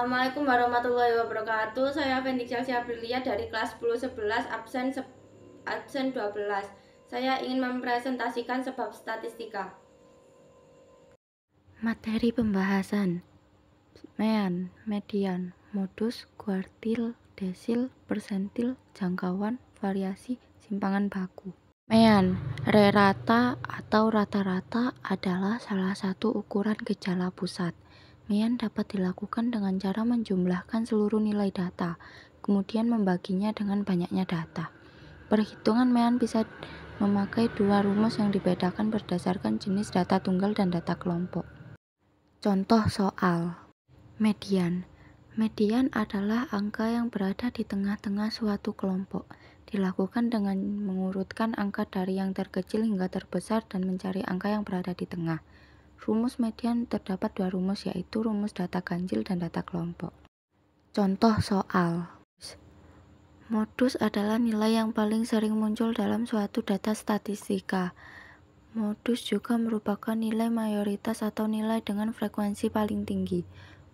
Assalamualaikum warahmatullahi wabarakatuh. Saya Fendi Chelsea Aprilia dari kelas 10-11 absen 12. Saya ingin mempresentasikan sebab statistika. Materi pembahasan: mean, median, modus, kuartil, desil, persentil, jangkauan, variasi, simpangan baku. Mean, rata atau rata-rata adalah salah satu ukuran gejala pusat. Mean dapat dilakukan dengan cara menjumlahkan seluruh nilai data, kemudian membaginya dengan banyaknya data. Perhitungan mean bisa memakai dua rumus yang dibedakan berdasarkan jenis data tunggal dan data kelompok. Contoh soal. Median. Median adalah angka yang berada di tengah-tengah suatu kelompok. Dilakukan dengan mengurutkan angka dari yang terkecil hingga terbesar dan mencari angka yang berada di tengah. Rumus median terdapat dua rumus, yaitu rumus data ganjil dan data kelompok. Contoh soal. Modus adalah nilai yang paling sering muncul dalam suatu data statistika. Modus juga merupakan nilai mayoritas atau nilai dengan frekuensi paling tinggi.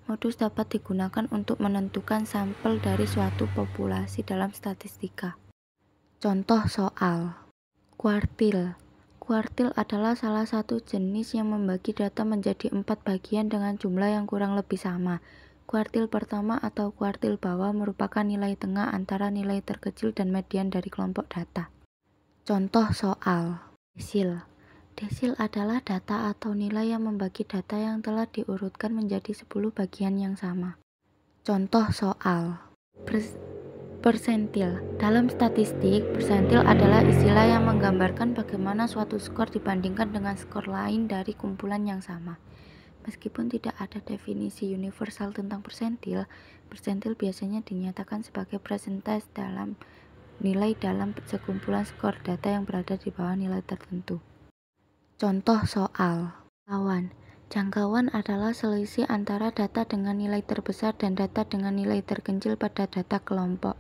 Modus dapat digunakan untuk menentukan sampel dari suatu populasi dalam statistika. Contoh soal. Kuartil. Kuartil adalah salah satu jenis yang membagi data menjadi 4 bagian dengan jumlah yang kurang lebih sama. Kuartil pertama atau kuartil bawah merupakan nilai tengah antara nilai terkecil dan median dari kelompok data. Contoh soal. Desil. Desil adalah data atau nilai yang membagi data yang telah diurutkan menjadi 10 bagian yang sama. Contoh soal. Persentil. Dalam statistik, persentil adalah istilah yang menggambarkan bagaimana suatu skor dibandingkan dengan skor lain dari kumpulan yang sama. Meskipun tidak ada definisi universal tentang persentil, persentil biasanya dinyatakan sebagai persentase dalam nilai dalam sekumpulan skor data yang berada di bawah nilai tertentu. Contoh soal. Jangkauan. Jangkauan adalah selisih antara data dengan nilai terbesar dan data dengan nilai terkecil pada data kelompok.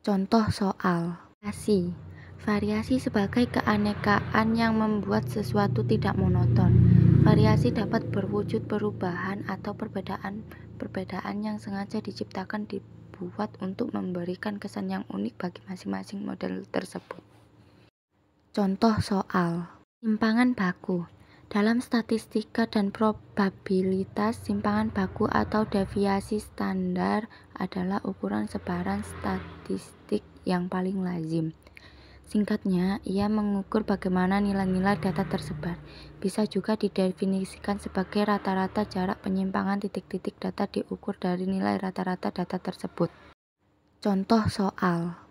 Contoh soal. Variasi. Variasi sebagai keanekaan yang membuat sesuatu tidak monoton. Variasi dapat berwujud perubahan atau perbedaan yang sengaja diciptakan dibuat untuk memberikan kesan yang unik bagi masing-masing model tersebut. Contoh soal. Simpangan baku. Dalam statistika dan probabilitas, simpangan baku atau deviasi standar adalah ukuran sebaran statistik yang paling lazim. Singkatnya, ia mengukur bagaimana nilai-nilai data tersebar. Bisa juga didefinisikan sebagai rata-rata jarak penyimpangan titik-titik data diukur dari nilai rata-rata data tersebut. Contoh soal.